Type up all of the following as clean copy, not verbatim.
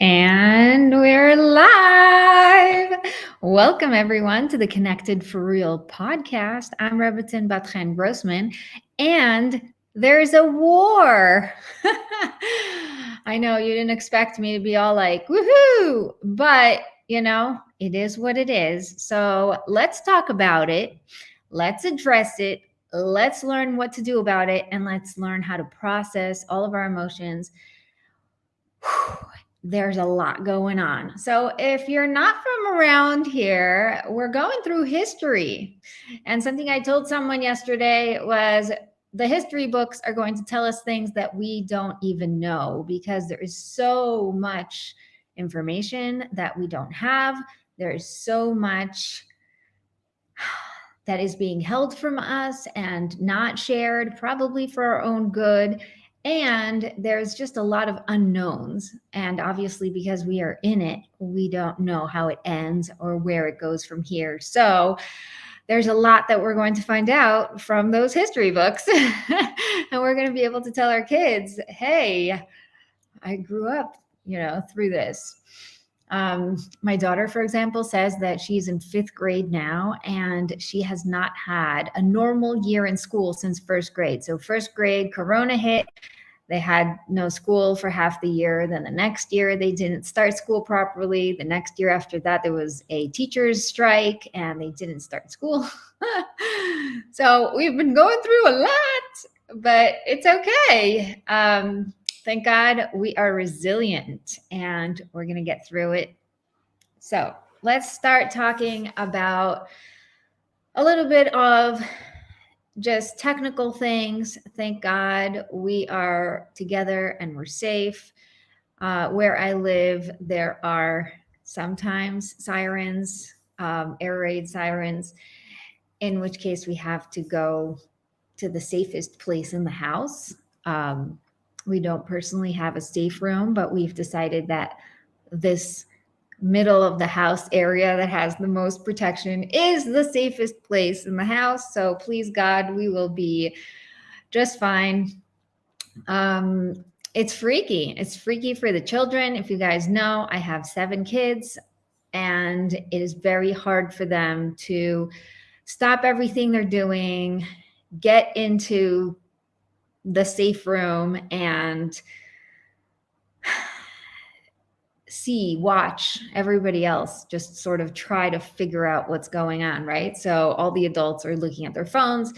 And we're live. Welcome, everyone, to the Connected for Real podcast. I'm Bat-Chen Grossman, and there's a war. I know you didn't expect me to be all like, woohoo, but it is what it is. So let's talk about it. Let's address it. Let's learn what to do about it, and let's learn how to process all of our emotions. There's a lot going on. So if you're not from around here, we're going through history. And something I told someone yesterday was the history books are going to tell us things that we don't even know because there is so much information that we don't have. There is so much that is being held from us and not shared, probably for our own good. And there's just a lot of unknowns. And obviously, because we are in it, we don't know how it ends or where it goes from here. So there's a lot that we're going to find out from those history books. And we're going to be able to tell our kids, hey, I grew up, through this. My daughter, for example, says that she's in 5th grade now, and she has not had a normal year in school since 1st grade. So 1st grade, Corona hit. They had no school for half the year. Then the next year, they didn't start school properly. The next year after that, there was a teacher's strike, and they didn't start school. So we've been going through a lot, but it's okay. Thank God we are resilient and we're going to get through it. So let's start talking about a little bit of just technical things. Thank God we are together and we're safe. Where I live, there are sometimes sirens, air raid sirens, in which case we have to go to the safest place in the house. We don't personally have a safe room, but we've decided that this middle of the house area that has the most protection is the safest place in the house. So please God, we will be just fine. It's freaky. It's freaky for the children. If you guys know, I have 7 kids, and it is very hard for them to stop everything they're doing, get into the safe room, and watch everybody else just sort of try to figure out what's going on, right? So all the adults are looking at their phones.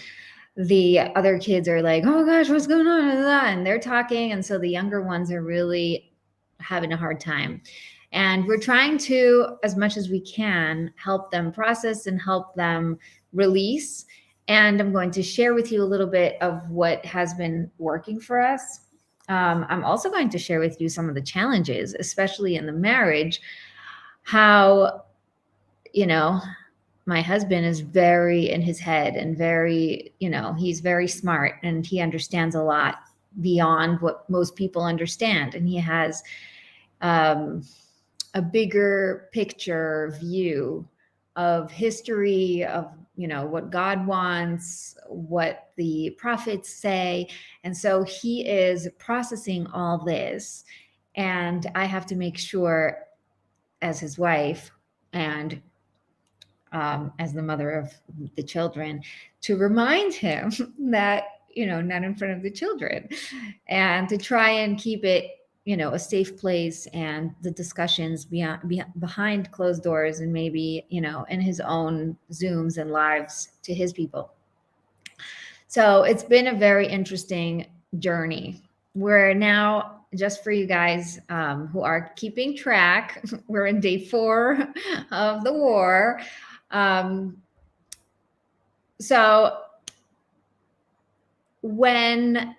The other kids are like, oh gosh, what's going on? And they're talking. And so the younger ones are really having a hard time. And we're trying to, as much as we can, help them process and help them release. And I'm going to share with you a little bit of what has been working for us. I'm also going to share with you some of the challenges, especially in the marriage, how, my husband is very in his head and very, he's very smart and he understands a lot beyond what most people understand. And he has a bigger picture view of history, of what God wants, what the prophets say. And so he is processing all this. And I have to make sure, as his wife and as the mother of the children, to remind him that, not in front of the children, and to try and keep it, a safe place, and the discussions behind closed doors, and maybe, in his own Zooms and lives to his people. So it's been a very interesting journey. We're now, just for you guys who are keeping track, we're in day 4 of the war. So when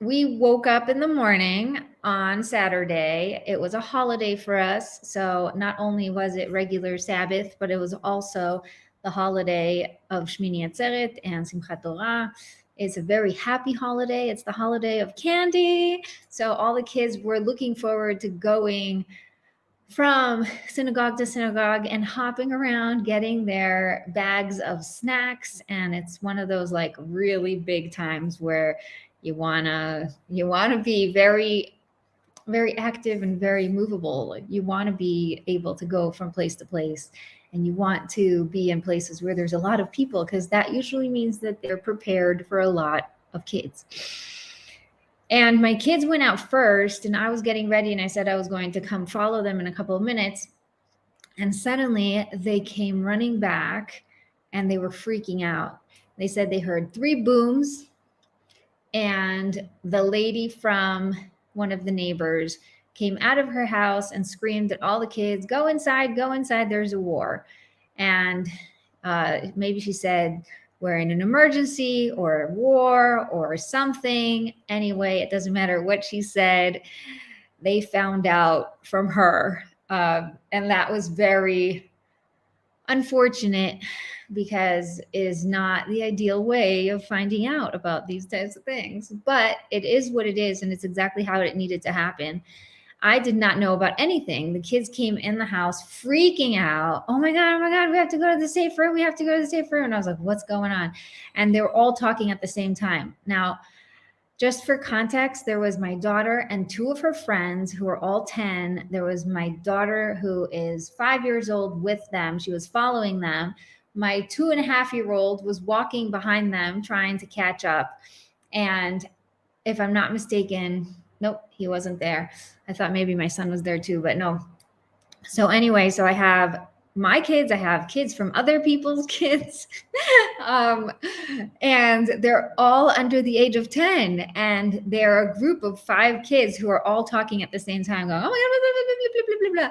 we woke up in the morning on Saturday, it was a holiday for us. So not only was it regular Sabbath, but it was also the holiday of Shmini Atzeret and Simchat Torah. It's a very happy holiday. It's the holiday of candy. So all the kids were looking forward to going from synagogue to synagogue and hopping around, getting their bags of snacks. And it's one of those like really big times where you wanna be very very active and very movable. You want to be able to go from place to place, and you want to be in places where there's a lot of people, because that usually means that they're prepared for a lot of kids. And my kids went out first, and I was getting ready, and I said I was going to come follow them in a couple of minutes. And suddenly they came running back, and they were freaking out. They said they heard 3 booms, and the lady from one of the neighbors came out of her house and screamed at all the kids, go inside, there's a war. And maybe she said, we're in an emergency or a war or something. Anyway, it doesn't matter what she said. They found out from her. And that was very unfortunate, because it is not the ideal way of finding out about these types of things. But it is what it is, and it's exactly how it needed to happen. I did not know about anything. The kids came in the house freaking out. Oh my God, we have to go to the safe room. We have to go to the safe room. And I was like, what's going on? And they were all talking at the same time. Now, just for context, there was my daughter and 2 of her friends who are all 10. There was my daughter who is 5 years old with them. She was following them. My 2.5-year-old was walking behind them trying to catch up. And if I'm not mistaken, nope, he wasn't there. I thought maybe my son was there too, but no. So anyway, so I have my kids, I have kids from other people's kids, and they're all under the age of 10, and they're a group of 5 kids who are all talking at the same time, going, oh my God, blah, blah, blah, blah, blah, blah.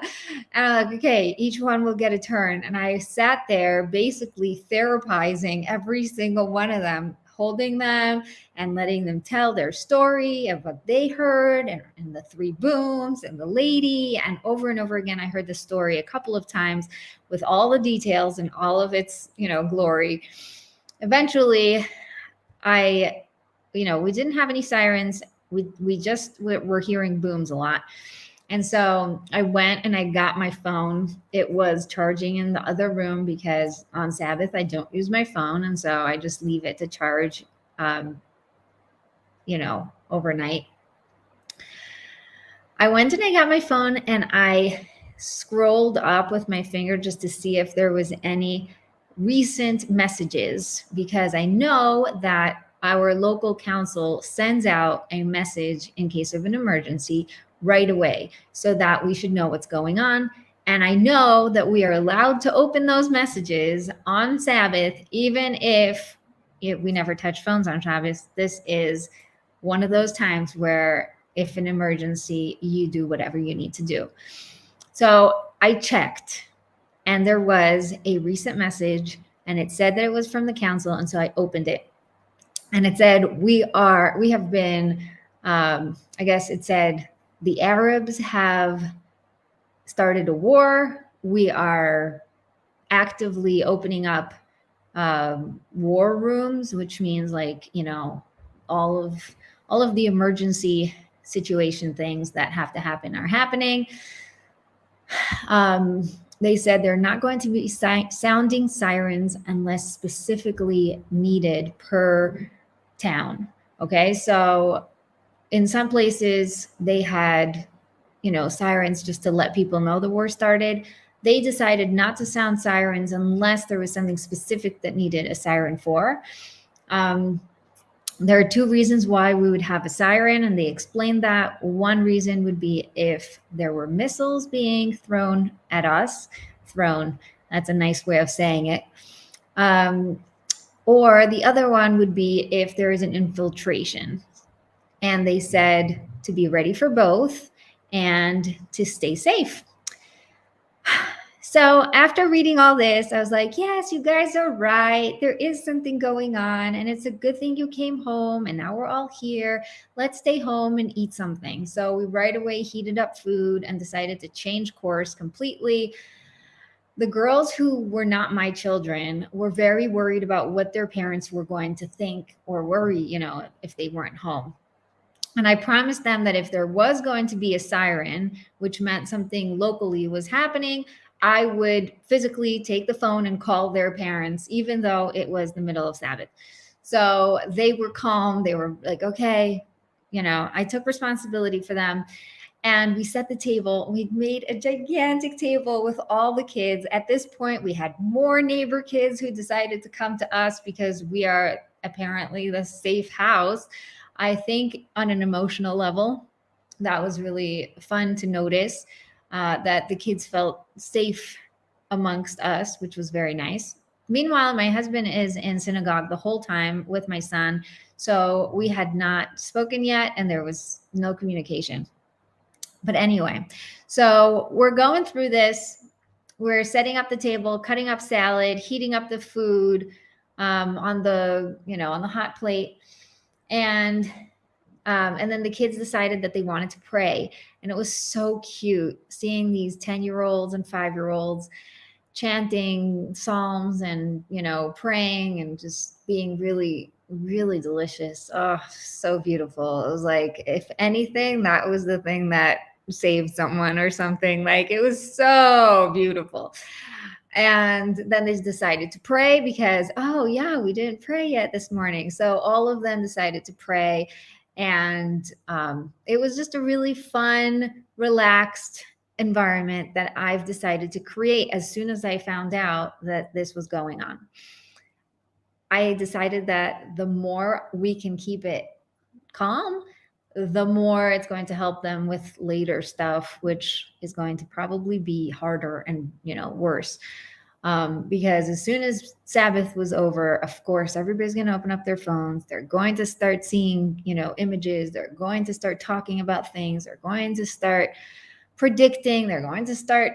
And I'm like, okay, each one will get a turn. And I sat there basically therapizing every single one of them, holding them and letting them tell their story of what they heard, and the 3 booms and the lady. And over again, I heard the story a couple of times with all the details and all of its, glory. Eventually, we didn't have any sirens. We just were hearing booms a lot. And so I went and I got my phone. It was charging in the other room, because on Sabbath, I don't use my phone. And so I just leave it to charge, overnight. I went and I got my phone, and I scrolled up with my finger just to see if there was any recent messages, because I know that our local council sends out a message in case of an emergency right away, so that we should know what's going on. And I know that we are allowed to open those messages on Sabbath, even if we never touch phones on Shabbos. This is one of those times where, if an emergency, you do whatever you need to do. So I checked, and there was a recent message, and it said that it was from the council. And so I opened it, and it said, we have been, I guess it said, the Arabs have started a war. We are actively opening up war rooms, which means all of the emergency situation things that have to happen are happening. They said they're not going to be sounding sirens unless specifically needed per town. Okay, so in some places they had, sirens just to let people know the war started. They decided not to sound sirens unless there was something specific that needed a siren for. There are 2 reasons why we would have a siren, and they explained that. One reason would be if there were missiles being thrown at us. Thrown, that's a nice way of saying it. Or the other one would be if there is an infiltration. And they said to be ready for both and to stay safe. So after reading all this, I was like, yes, you guys are right. There is something going on, and it's a good thing you came home, and now we're all here. Let's stay home and eat something. So we right away heated up food and decided to change course completely. The girls who were not my children were very worried about what their parents were going to think or worry, if they weren't home. And I promised them that if there was going to be a siren, which meant something locally was happening, I would physically take the phone and call their parents, even though it was the middle of Sabbath. So they were calm. They were like, okay, I took responsibility for them. And we set the table. We made a gigantic table with all the kids. At this point, we had more neighbor kids who decided to come to us because we are apparently the safe house. I think on an emotional level, that was really fun to notice, that the kids felt safe amongst us, which was very nice. Meanwhile, my husband is in synagogue the whole time with my son. So we had not spoken yet, and there was no communication. But anyway, so we're going through this. We're setting up the table, cutting up salad, heating up the food, on the, on the hot plate. And then the kids decided that they wanted to pray. And it was so cute seeing these 10-year-olds and 5-year-olds chanting psalms and, praying and just being really, really delicious. Oh, so beautiful. It was like, if anything, that was the thing that saved someone or something. Like, it was so beautiful. And then they decided to pray because, oh yeah, we didn't pray yet this morning. So all of them decided to pray. And it was just a really fun, relaxed environment that I've decided to create as soon as I found out that this was going on. I decided that the more we can keep it calm, the more it's going to help them with later stuff, which is going to probably be harder and, worse. Because as soon as Sabbath was over, of course, everybody's going to open up their phones. They're going to start seeing, images. They're going to start talking about things. They're going to start predicting. They're going to start,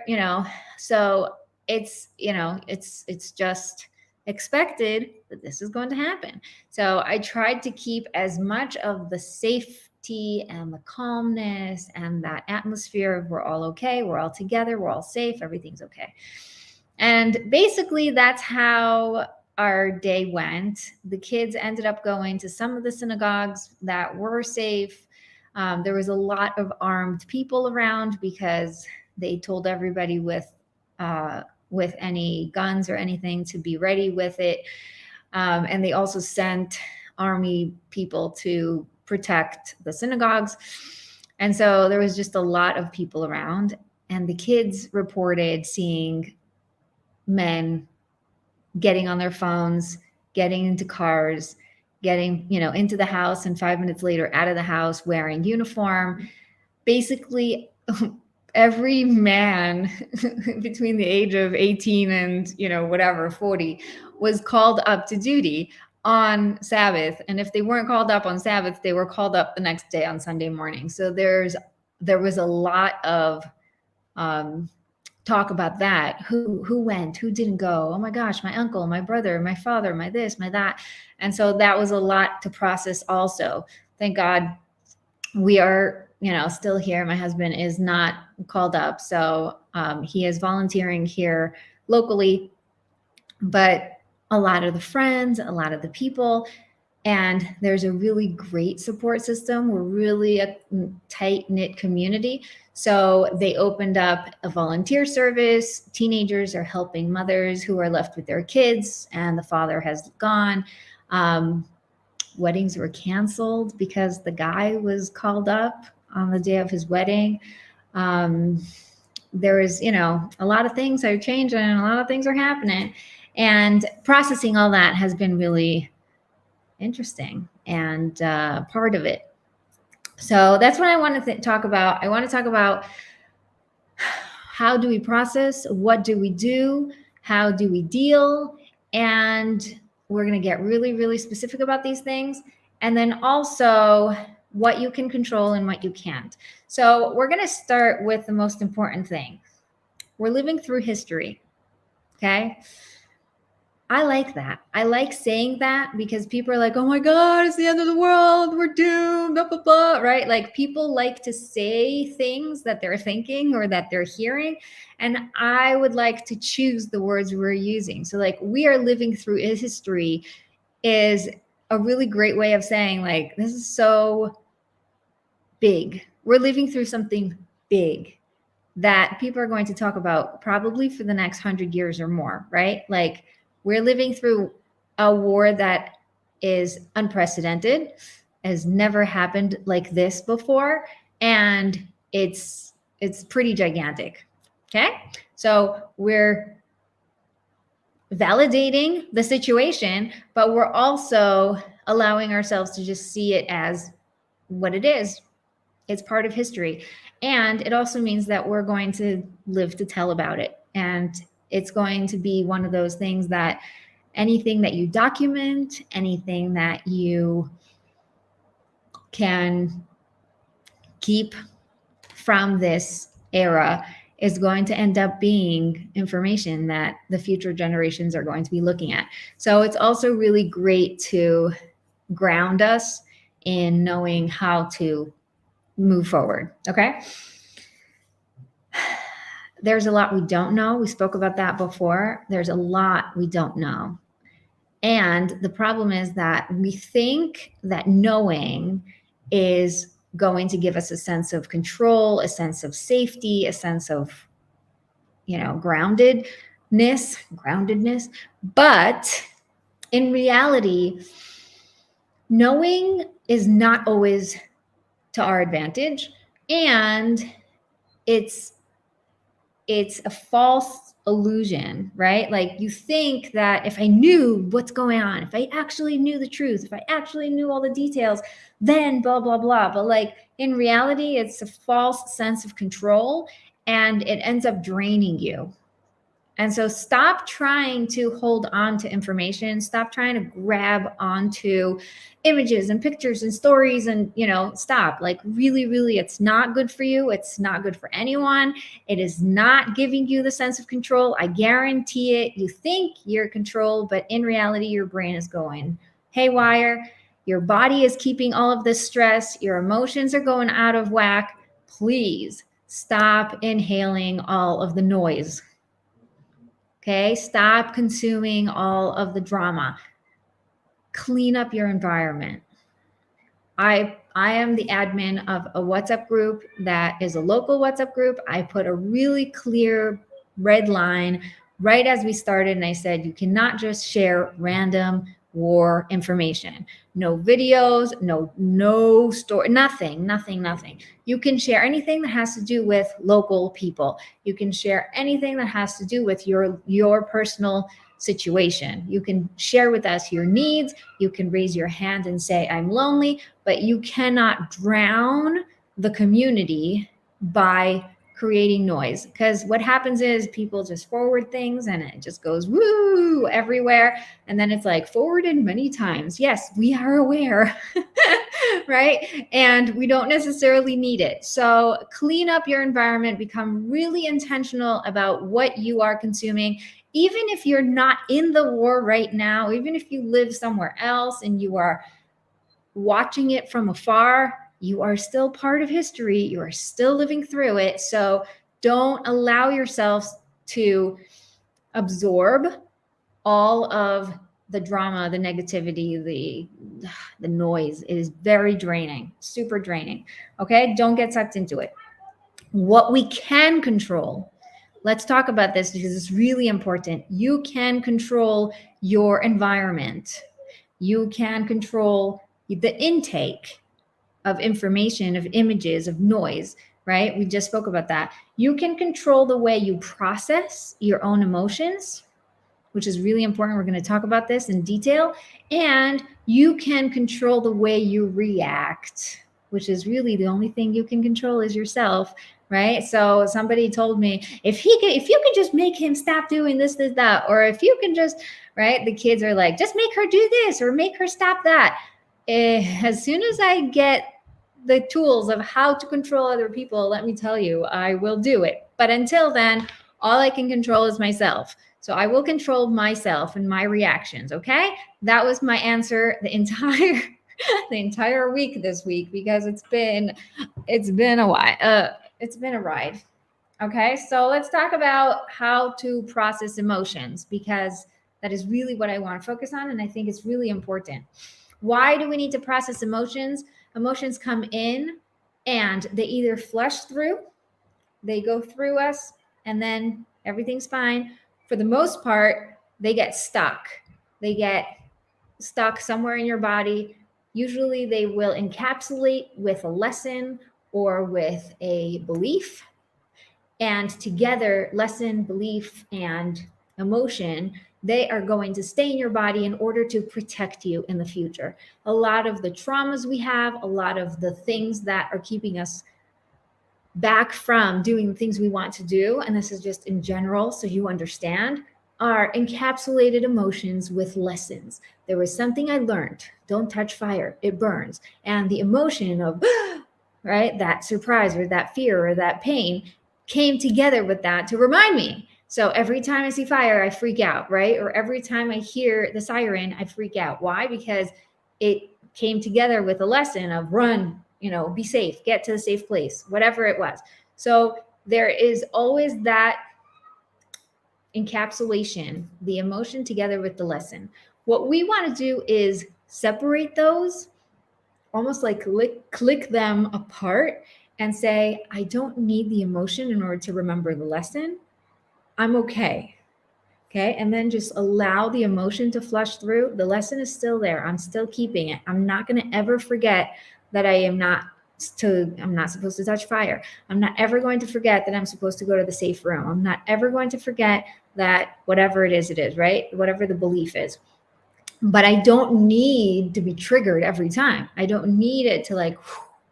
so it's, it's just expected that this is going to happen. So I tried to keep as much of the safety and the calmness and that atmosphere of we're all okay, we're all together, we're all safe, everything's okay. And basically that's how our day went. The kids ended up going to some of the synagogues that were safe. There was a lot of armed people around because they told everybody with any guns or anything to be ready with it. And they also sent army people to protect the synagogues. And so there was just a lot of people around. And the kids reported seeing men getting on their phones, getting into cars, getting, into the house, and 5 minutes later out of the house wearing uniform. Basically, every man between the age of 18 and, 40 was called up to duty on Sabbath. And if they weren't called up on Sabbath, they were called up the next day on Sunday morning. So there was a lot of talk about that. Who went, who didn't go? Oh my gosh, my uncle, my brother, my father, my this, my that. And so that was a lot to process also. Thank God we are, still here. My husband is not called up. So he is volunteering here locally, but a lot of the friends, a lot of the people, and there's a really great support system. We're really a tight-knit community. So they opened up a volunteer service. Teenagers are helping mothers who are left with their kids and the father has gone. Weddings were canceled because the guy was called up on the day of his wedding. There is, a lot of things are changing and a lot of things are happening. And processing all that has been really interesting and part of it. So that's what I want to talk about. I want to talk about how do we process, what do we do, how do we deal, and we're going to get really, really specific about these things. And then also what you can control and what you can't. So we're going to start with the most important thing. We're living through history. Okay. I like that. I like saying that because people are like, oh my God, it's the end of the world. We're doomed, blah, blah, blah, right? Like people like to say things that they're thinking or that they're hearing. And I would like to choose the words we're using. So like we are living through history is a really great way of saying like, this is so big. We're living through something big that people are going to talk about probably for the next 100 years or more, right? Like, we're living through a war that is unprecedented, has never happened like this before, and it's pretty gigantic. Okay, so we're validating the situation, but we're also allowing ourselves to just see it as what it is. It's part of history. And it also means that we're going to live to tell about it. And it's going to be one of those things that anything that you document, anything that you can keep from this era is going to end up being information that the future generations are going to be looking at. So it's also really great to ground us in knowing how to move forward. Okay. There's a lot we don't know. We spoke about that before. There's a lot we don't know. And the problem is that we think that knowing is going to give us a sense of control, a sense of safety, a sense of, groundedness. But in reality, knowing is not always to our advantage, and it's a false illusion, right? Like, you think that if I knew what's going on, if I actually knew the truth, if I actually knew all the details, then blah, blah, blah. But like, in reality, it's a false sense of control, and it ends up draining you. And so stop trying to hold on to information. Stop trying to grab onto images and pictures and stories and, stop. Like, really, really, it's not good for you. It's not good for anyone. It is not giving you the sense of control. I guarantee it. You think you're controlled, but in reality, your brain is going haywire. Your body is keeping all of this stress. Your emotions are going out of whack. Please stop inhaling all of the noise. Okay, stop consuming all of the drama. Clean up your environment. I am the admin of a WhatsApp group that is a local WhatsApp group. I put a really clear red line right as we started, and I said, you cannot just share random war information. No videos, no story, nothing. You can share anything that has to do with local people. You can share anything that has to do with your personal situation. You can share with us your needs. You can raise your hand and say, I'm lonely, but you cannot drown the community by creating noise. Because what happens is people just forward things and it just goes woo everywhere. And then it's like forwarded many times. Yes, we are aware, right? And we don't necessarily need it. So clean up your environment, become really intentional about what you are consuming. Even if you're not in the war right now, even if you live somewhere else and you are watching it from afar, you are still part of history. You are still living through it. So don't allow yourselves to absorb all of the drama, the negativity, the noise. It is very draining, super draining. Okay, don't get sucked into it. What we can control, let's talk about this because it's really important. You can control your environment. You can control the intake of information, of images, of noise, right? We just spoke about that. You can control the way you process your own emotions, which is really important. We're going to talk about this in detail. And you can control the way you react, which is really the only thing you can control is yourself, right? So somebody told me, if you could just make him stop doing this, that, or if you can just, right? The kids are like, just make her do this or make her stop that. As soon as I get the tools of how to control other people, let me tell you, I will do it. But until then, all I can control is myself. So I will control myself and my reactions. Okay. That was my answer the entire week this week, because it's been a while. It's been a ride. Okay. So let's talk about how to process emotions, because that is really what I want to focus on. And I think it's really important. Why do we need to process emotions? Emotions come in and they either flush through, they go through us, and then everything's fine. For the most part, they get stuck. They get stuck somewhere in your body. Usually they will encapsulate with a lesson or with a belief. And together, lesson, belief, and emotion, they are going to stay in your body in order to protect you in the future. A lot of the traumas we have, a lot of the things that are keeping us back from doing the things we want to do, and this is just in general so you understand, are encapsulated emotions with lessons. There was something I learned. Don't touch fire, it burns. And the emotion of, right, that surprise or that fear or that pain came together with that to remind me. So every time I see fire, I freak out, right? Or every time I hear the siren, I freak out. Why? Because it came together with a lesson of run, be safe, get to the safe place, whatever it was. So there is always that encapsulation, the emotion together with the lesson. What we want to do is separate those, almost like click them apart and say, I don't need the emotion in order to remember the lesson. I'm okay. Okay. And then just allow the emotion to flush through. The lesson is still there. I'm still keeping it. I'm not going to ever forget that I'm not supposed to touch fire. I'm not ever going to forget that I'm supposed to go to the safe room. I'm not ever going to forget that whatever it is, right? Whatever the belief is. But I don't need to be triggered every time. I don't need it to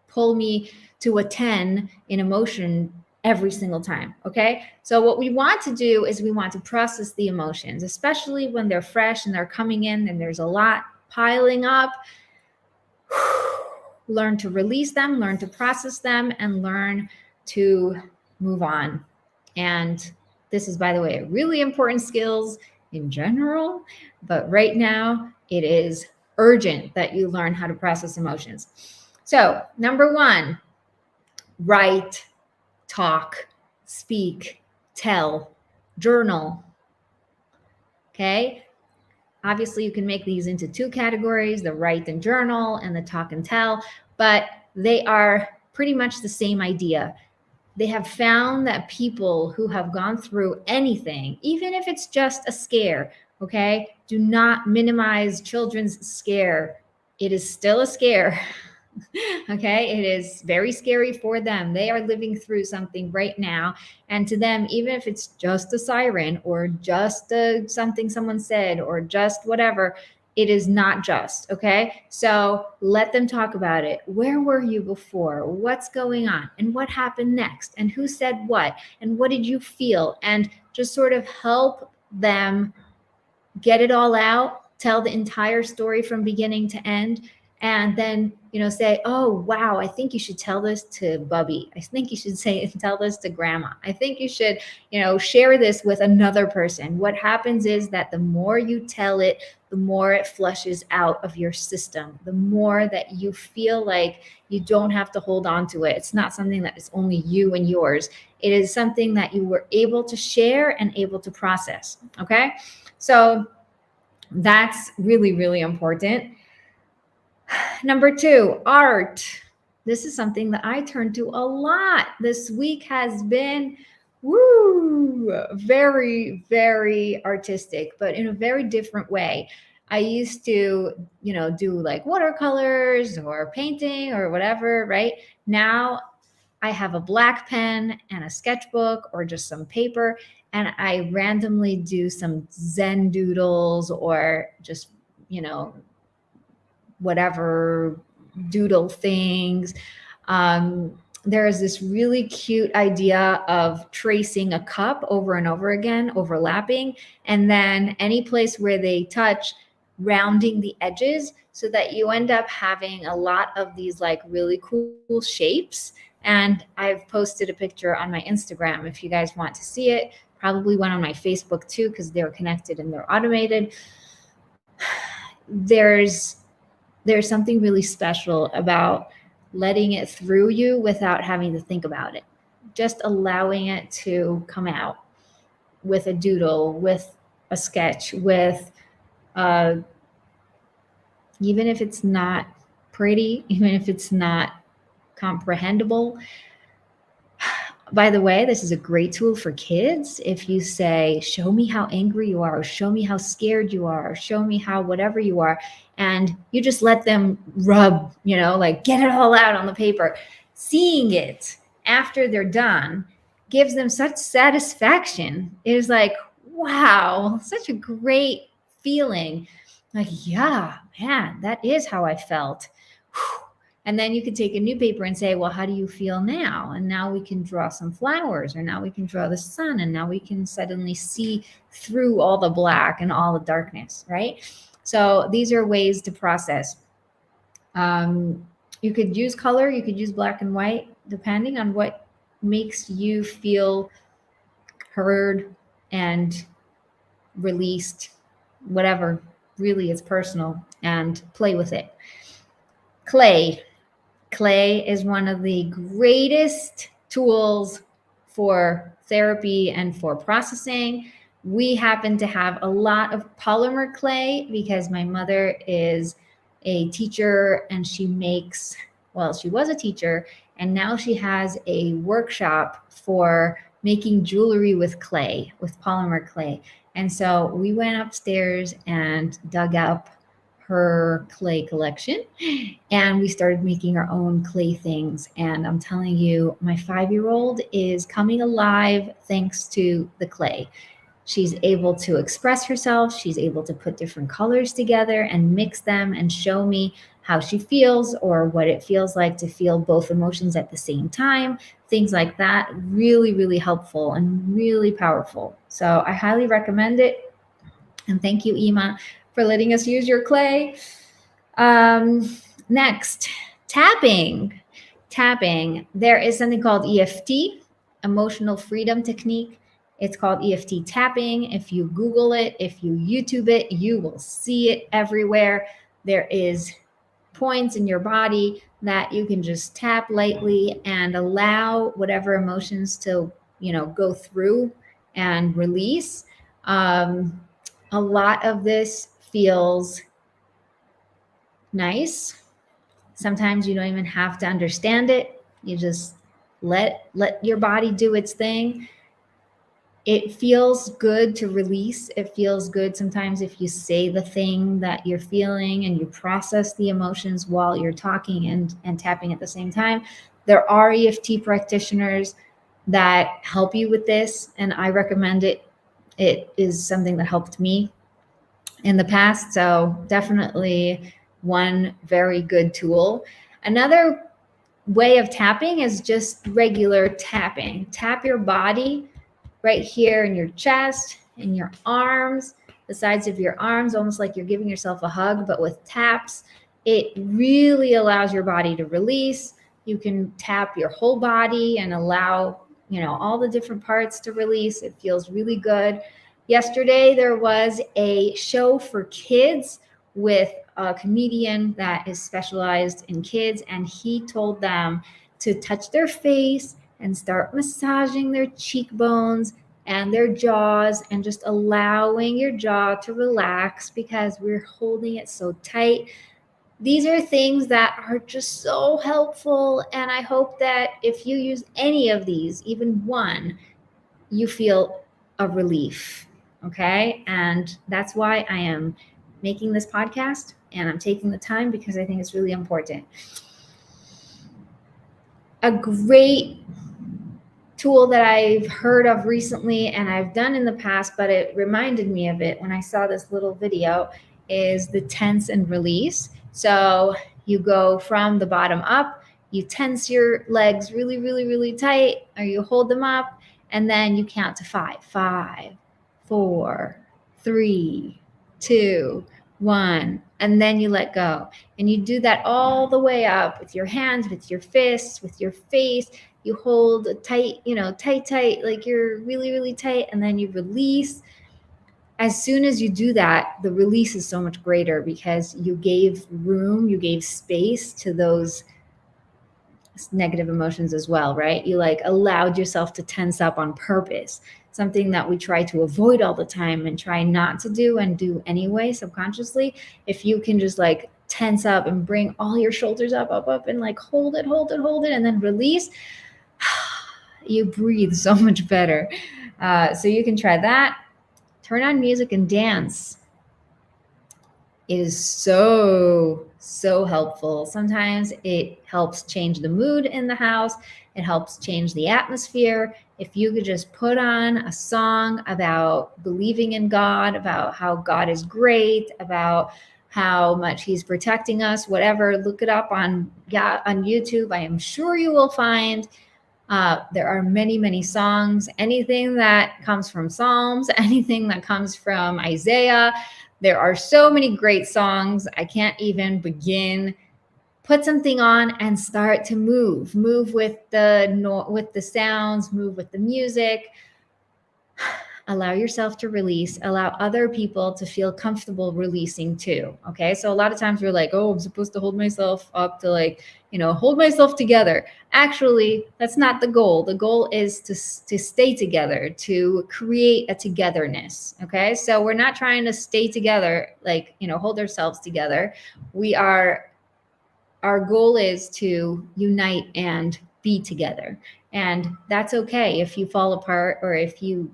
pull me to a 10 in emotion every single time. Okay. So what we want to do is we want to process the emotions, especially when they're fresh and they're coming in and there's a lot piling up. Learn to release them, learn to process them, and learn to move on. And this is, by the way, really important skills in general, but right now it is urgent that you learn how to process emotions. So, number 1, write, talk, speak, tell, journal. Okay. Obviously, you can make these into 2 categories, the write and journal and the talk and tell, but they are pretty much the same idea. They have found that people who have gone through anything, even if it's just a scare, okay, do not minimize children's scare. It is still a scare. Okay, it is very scary for them. They are living through something right now. And to them, even if it's just a siren or just something someone said or just whatever, it is not just. Okay, so let them talk about it. Where were you before? What's going on? And what happened next? And who said what? And what did you feel? And just sort of help them get it all out, tell the entire story from beginning to end. And then, say, oh, wow, I think you should tell this to Bubby. I think you should tell this to Grandma. I think you should, share this with another person. What happens is that the more you tell it, the more it flushes out of your system, the more that you feel like you don't have to hold on to it. It's not something that is only you and yours. It is something that you were able to share and able to process. Okay. So that's really, really important. Number 2, art. This is something that I turn to a lot. This week has been very, very artistic, but in a very different way. I used to, do like watercolors or painting or whatever, right? Now I have a black pen and a sketchbook or just some paper, and I randomly do some Zen doodles or just, whatever doodle things. There is this really cute idea of tracing a cup over and over again, overlapping, and then any place where they touch, rounding the edges so that you end up having a lot of these really cool shapes. And I've posted a picture on my Instagram if you guys want to see it. Probably one on my Facebook too, because they're connected and they're automated. There's something really special about letting it through you without having to think about it. Just allowing it to come out with a doodle, with a sketch, with even if it's not pretty, even if it's not comprehensible. By the way, this is a great tool for kids. If you say, show me how angry you are, or show me how scared you are, or show me how whatever you are, and you just let them rub, get it all out on the paper. seeing it after they're done gives them such satisfaction. It is like, wow, such a great feeling. Like, yeah, man, that is how I felt. And then you could take a new paper and say, well, how do you feel now? And now we can draw some flowers, or now we can draw the sun, and now we can suddenly see through all the black and all the darkness, right? So these are ways to process. You could use color, you could use black and white, depending on what makes you feel heard and released, whatever. Really, it's personal, and play with it. Clay. Clay is one of the greatest tools for therapy and for processing. We happen to have a lot of polymer clay because my mother is a teacher, and she makes, well, she was a teacher, and now she has a workshop for making jewelry with clay, with polymer clay. And so we went upstairs and dug up her clay collection, and we started making our own clay things. And I'm telling you, my 5-year-old is coming alive thanks to the clay. She's able to express herself. She's able to put different colors together and mix them and show me how she feels, or what it feels like to feel both emotions at the same time. Things like that. Really, really helpful and really powerful. So I highly recommend it. And thank you, Ima, for letting us use your clay. Next, tapping. Tapping. There is something called EFT, Emotional Freedom Technique. It's called EFT tapping. If you Google it, if you YouTube it, you will see it everywhere. There is points in your body that you can just tap lightly and allow whatever emotions to, go through and release. A lot of this feels nice. Sometimes you don't even have to understand it. You just let your body do its thing. It feels good to release. It feels good sometimes if you say the thing that you're feeling and you process the emotions while you're talking and tapping at the same time. There are EFT practitioners that help you with this, and I recommend it. It is something that helped me in the past. So definitely one very good tool. Another way of tapping is just regular tapping. Tap your body right here in your chest, in your arms, the sides of your arms, almost like you're giving yourself a hug, but with taps. It really allows your body to release. You can tap your whole body and allow, all the different parts to release. It feels really good. Yesterday, there was a show for kids with a comedian that is specialized in kids, and he told them to touch their face and start massaging their cheekbones and their jaws, and just allowing your jaw to relax because we're holding it so tight. These are things that are just so helpful, and I hope that if you use any of these, even one, you feel a relief. Okay. And that's why I am making this podcast, and I'm taking the time because I think it's really important. A great tool that I've heard of recently and I've done in the past, but it reminded me of it when I saw this little video, is the tense and release. So you go from the bottom up, you tense your legs really, really, really tight, or you hold them up, and then you count to 5. 5, 4, 3, 2, 1, and then you let go. And you do that all the way up with your hands, with your fists, with your face. You hold tight, tight, like you're really, really tight, and then you release. As soon as you do that, the release is so much greater because you gave room, you gave space to those negative emotions as well, right? You allowed yourself to tense up on purpose, something that we try to avoid all the time and try not to do and do anyway subconsciously. If you can just tense up and bring all your shoulders up and hold it, and then release, you breathe so much better. So you can try that. Turn on music and dance. It is so, so helpful. Sometimes it helps change the mood in the house. It helps change the atmosphere. If you could just put on a song about believing in God, about how God is great, about how much he's protecting us, whatever, look it up on YouTube. I am sure you will find there are many, many songs, anything that comes from Psalms, anything that comes from Isaiah. There are so many great songs. I can't even begin. Put something on and start to move with the sounds, move with the music. Allow yourself to release, allow other people to feel comfortable releasing too. Okay. So a lot of times we're like, oh, I'm supposed to hold myself up to, like, hold myself together. Actually, that's not the goal. The goal is to stay together, to create a togetherness. Okay. So we're not trying to stay together, like, hold ourselves together. Our goal is to unite and be together. And that's okay if you fall apart, or if you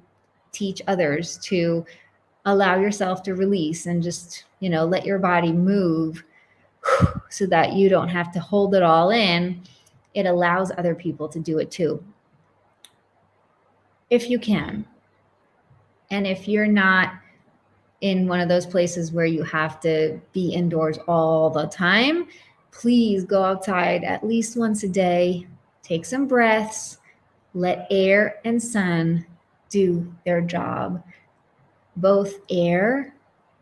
teach others to allow yourself to release and just, let your body move so that you don't have to hold it all in. It allows other people to do it too, if you can. And if you're not in one of those places where you have to be indoors all the time, please go outside at least once a day. Take some breaths. Let air and sun do their job. Both air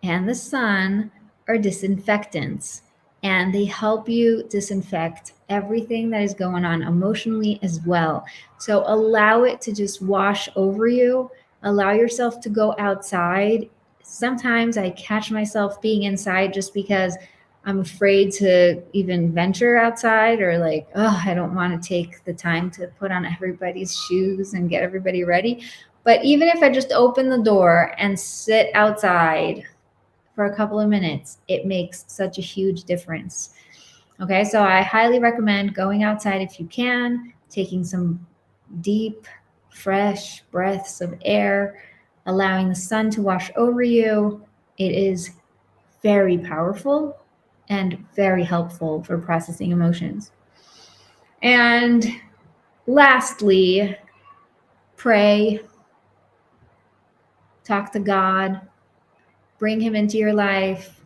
and the sun are disinfectants, and they help you disinfect everything that is going on emotionally as well. So allow it to just wash over you. Allow yourself to go outside. Sometimes I catch myself being inside just because I'm afraid to even venture outside, or like, oh, I don't want to take the time to put on everybody's shoes and get everybody ready. But even if I just open the door and sit outside for a couple of minutes, it makes such a huge difference. Okay, so I highly recommend going outside if you can, taking some deep, fresh breaths of air, allowing the sun to wash over you. It is very powerful and very helpful for processing emotions. And lastly, pray. Talk to God, bring him into your life.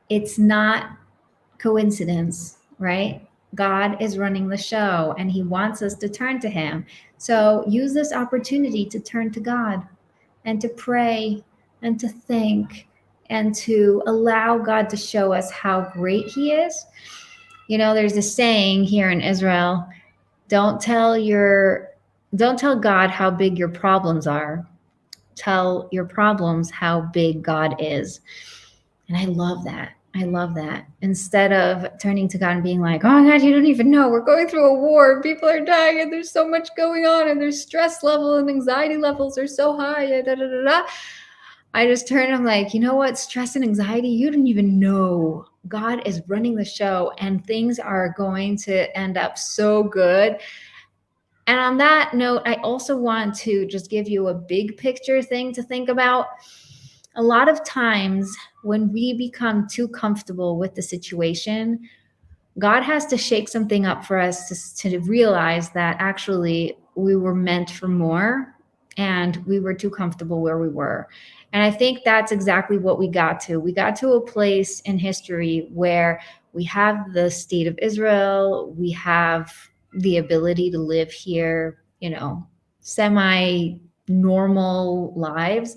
It's not coincidence, right? God is running the show and he wants us to turn to him. So use this opportunity to turn to God and to pray and to think and to allow God to show us how great he is. There's a saying here in Israel, don't tell God how big your problems are. Tell your problems how big God is. And I love that. I love that. Instead of turning to God and being like, oh my God, you don't even know. We're going through a war. People are dying and there's so much going on and their stress level and anxiety levels are so high. I just turn, I'm like, you know what? Stress and anxiety, you don't even know. God is running the show and things are going to end up so good. And on that note, I also want to just give you a big picture thing to think about. A lot of times when we become too comfortable with the situation, God has to shake something up for us to realize that actually we were meant for more and we were too comfortable where we were. And I think that's exactly what we got to. We got to a place in history where we have the state of Israel, we have the ability to live here, semi-normal lives.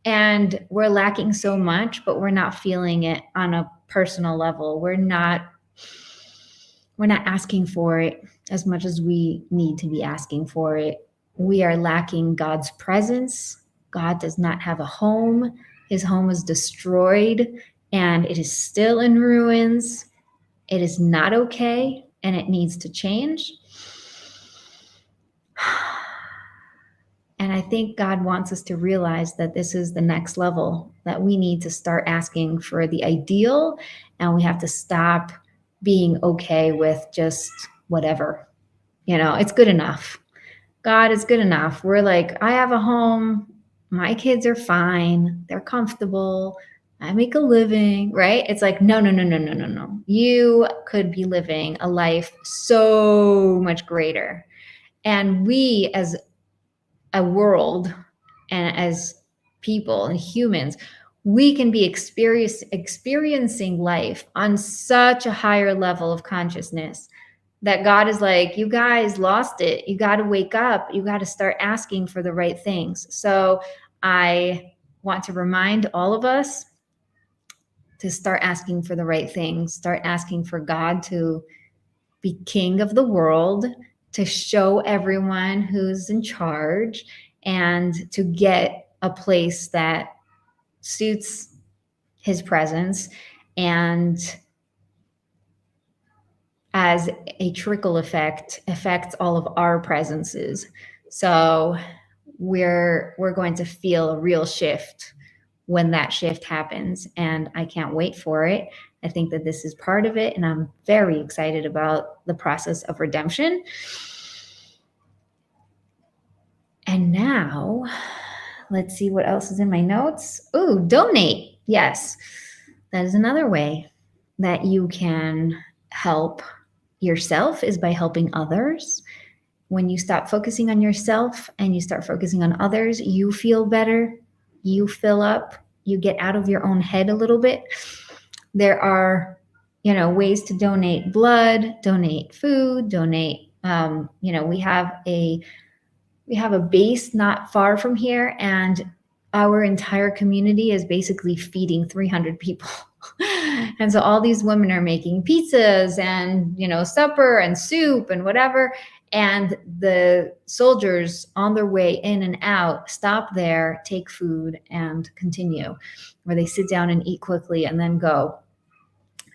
And we're lacking so much, but we're not feeling it on a personal level. We're not asking for it as much as we need to be asking for it. We are lacking God's presence. God does not have a home. His home is destroyed and it is still in ruins. It is not okay and it needs to change. And I think God wants us to realize that this is the next level, that we need to start asking for the ideal and we have to stop being okay with just whatever. It's good enough. God is good enough. We're like, I have a home. My kids are fine. They're comfortable. I make a living, right? It's like, no, no, no, no, no, no, no. You could be living a life so much greater. And we as a world and as people and humans, we can be experiencing life on such a higher level of consciousness that God is like, you guys lost it. You got to wake up. You got to start asking for the right things. So I want to remind all of us to start asking for the right things, start asking for God to be king of the world, to show everyone who's in charge, and to get a place that suits his presence, and as a trickle effect affects all of our presences. So we're going to feel a real shift when that shift happens, and I can't wait for it. I think that this is part of it, and I'm very excited about the process of redemption. And now let's see what else is in my notes. Ooh, donate. Yes, that is another way that you can help yourself, is by helping others. When you stop focusing on yourself and you start focusing on others, you feel better, you fill up, you get out of your own head a little bit. There are, ways to donate blood, donate food, donate. We have a base not far from here, and our entire community is basically feeding 300 people. And so all these women are making pizzas and, supper and soup and whatever. And the soldiers on their way in and out stop there, take food, and continue, where they sit down and eat quickly and then go.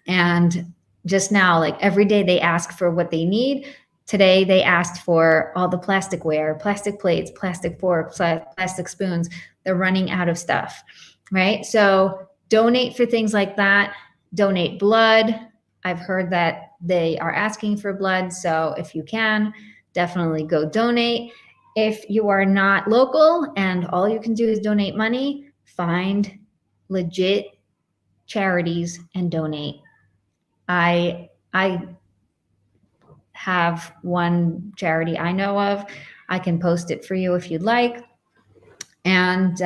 And just now, like every day they ask for what they need. Today they asked for all the plasticware, plastic plates, plastic forks, plastic spoons. They're running out of stuff, right? So donate for things like that. Donate blood. I've heard that they are asking for blood. So if you can, definitely go donate. If you are not local and all you can do is donate money, find legit charities and donate. I have one charity I know of. I can post it for you if you'd like. And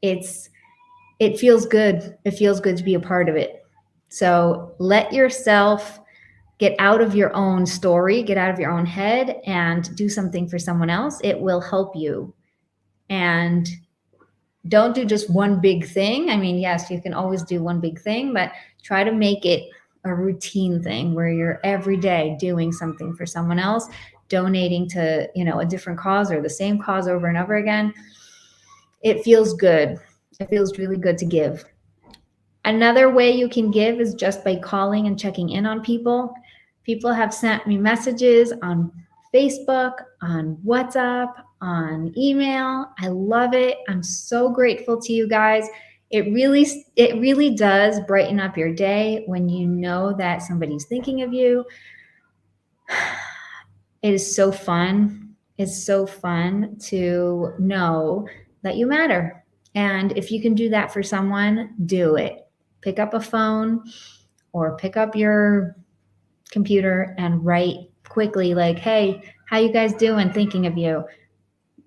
it feels good. It feels good to be a part of it. So let yourself get out of your own story, get out of your own head, and do something for someone else. It will help you. And don't do just one big thing. I mean, yes, you can always do one big thing, but try to make it a routine thing where you're every day doing something for someone else, donating to, a different cause or the same cause over and over again. It feels good. It feels really good to give. Another way you can give is just by calling and checking in on people. People have sent me messages on Facebook, on WhatsApp, on email. I love it. I'm so grateful to you guys. It really does brighten up your day when you know that somebody's thinking of you. It is so fun. It's so fun to know that you matter. And if you can do that for someone, do it. Pick up a phone or pick up your computer and write quickly, like, hey, how you guys doing? Thinking of you.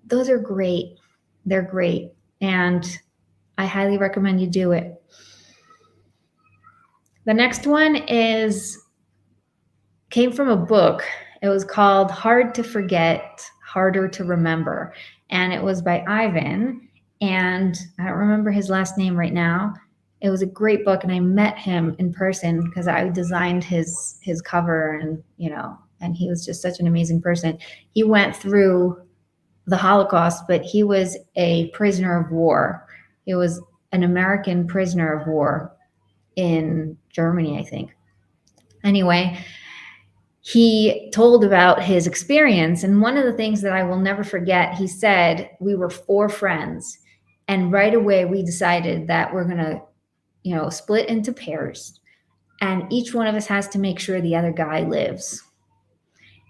Those are great. They're great. And I highly recommend you do it. The next one came from a book. It was called Hard to Forget, Harder to Remember. And it was by Ivan. And I don't remember his last name right now. It was a great book, and I met him in person because I designed his cover, and he was just such an amazing person. He went through the Holocaust, but he was a prisoner of war. He was an American prisoner of war in Germany, I think. Anyway, he told about his experience, and one of the things that I will never forget, he said, we were 4 friends, and right away we decided that we're going to split into pairs, and each one of us has to make sure the other guy lives.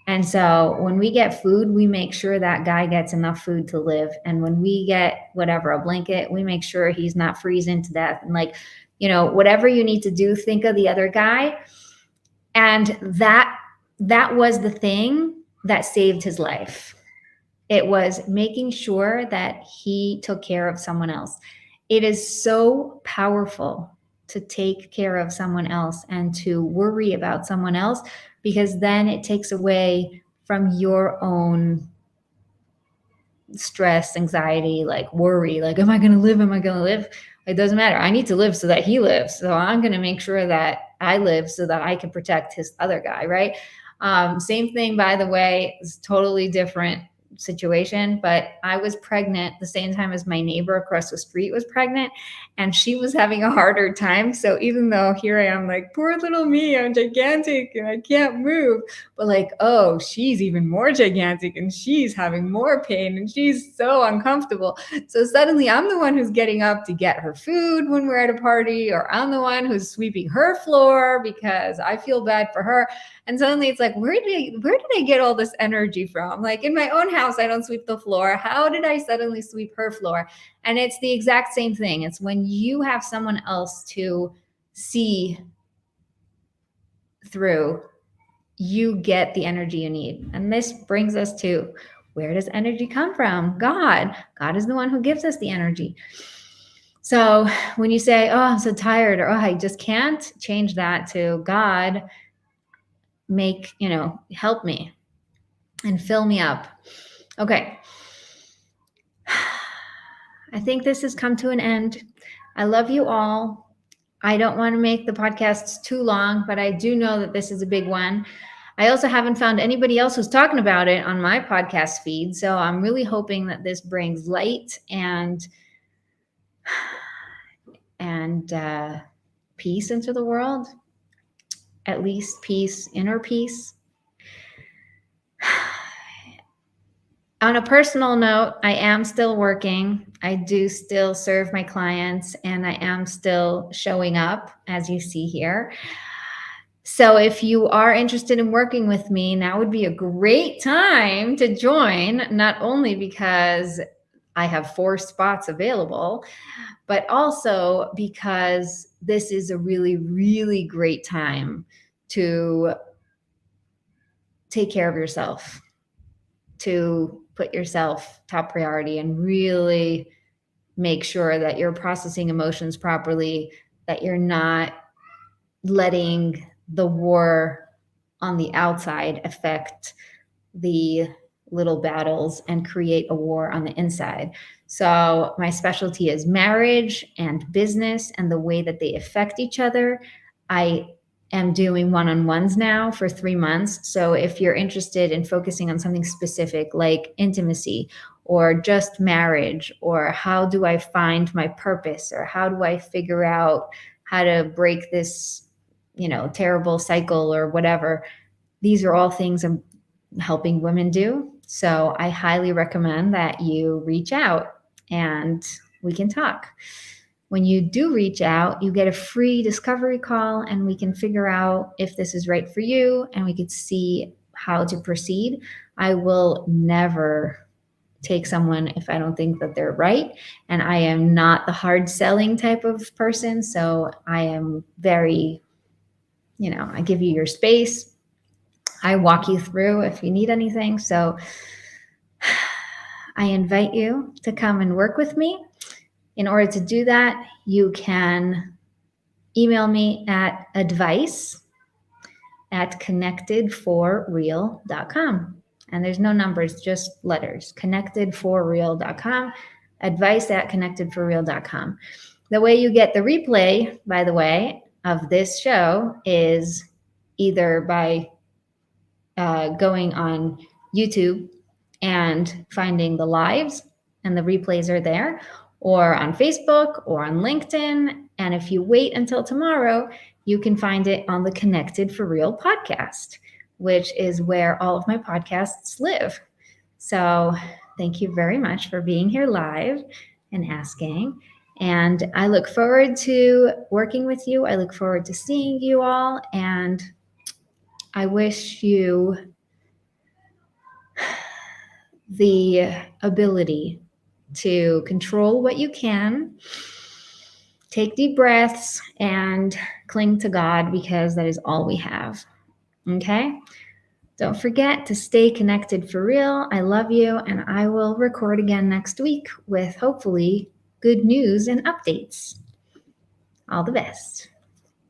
And so when we get food, we make sure that guy gets enough food to live. And when we get whatever, a blanket, we make sure he's not freezing to death. And like, whatever you need to do, think of the other guy. And that was the thing that saved his life. It was making sure that he took care of someone else. It is so powerful to take care of someone else and to worry about someone else, because then it takes away from your own stress, anxiety, like worry, like, am I going to live? Am I going to live? It doesn't matter. I need to live so that he lives. So I'm going to make sure that I live so that I can protect his other guy, right? Same thing, by the way, is totally different situation, but I was pregnant the same time as my neighbor across the street was pregnant, and she was having a harder time. So even though here I am like, poor little me, I'm gigantic and I can't move, but like, oh, she's even more gigantic and she's having more pain and she's so uncomfortable. So suddenly I'm the one who's getting up to get her food when we're at a party, or I'm the one who's sweeping her floor because I feel bad for her. And suddenly it's like, where did I get all this energy from? Like in my own house, I don't sweep the floor. How did I suddenly sweep her floor? And it's the exact same thing. It's when you have someone else to see through, you get the energy you need. And this brings us to, where does energy come from? God. God is the one who gives us the energy. So when you say, oh, I'm so tired, or oh, I just can't, change that to, God, help me and fill me up. Okay. I think this has come to an end. I love you all. I don't want to make the podcasts too long, but I do know that this is a big one. I also haven't found anybody else who's talking about it on my podcast feed. So I'm really hoping that this brings light and peace into the world. At least peace, inner peace. On a personal note, I am still working. I do still serve my clients, and I am still showing up, as you see here. So if you are interested in working with me, now would be a great time to join, not only because I have 4 spots available, but also because this is a really, really great time to take care of yourself, to put yourself top priority and really make sure that you're processing emotions properly, that you're not letting the war on the outside affect the little battles and create a war on the inside. So my specialty is marriage and business and the way that they affect each other. I am doing one-on-ones now for 3 months. So if you're interested in focusing on something specific like intimacy or just marriage, or how do I find my purpose, or how do I figure out how to break this, terrible cycle or whatever, these are all things I'm helping women do. So I highly recommend that you reach out and we can talk. When you do reach out, you get a free discovery call and we can figure out if this is right for you and we could see how to proceed. I will never take someone if I don't think that they're right. And I am not the hard selling type of person. So I am very, I give you your space. I walk you through if you need anything. So I invite you to come and work with me. In order to do that, you can email me at advice@connectedforreal.com. And there's no numbers, just letters. Connectedforreal.com, advice@connectedforreal.com. The way you get the replay, by the way, of this show is either by going on YouTube and finding the lives, and the replays are there, or on Facebook or on LinkedIn. And if you wait until tomorrow, you can find it on the Connected for Real podcast, which is where all of my podcasts live. So thank you very much for being here live and asking. And I look forward to working with you. I look forward to seeing you all. And I wish you the ability to control what you can, take deep breaths, and cling to God, because that is all we have. Okay? Don't forget to stay connected for real. I love you, and I will record again next week with hopefully good news and updates. All the best.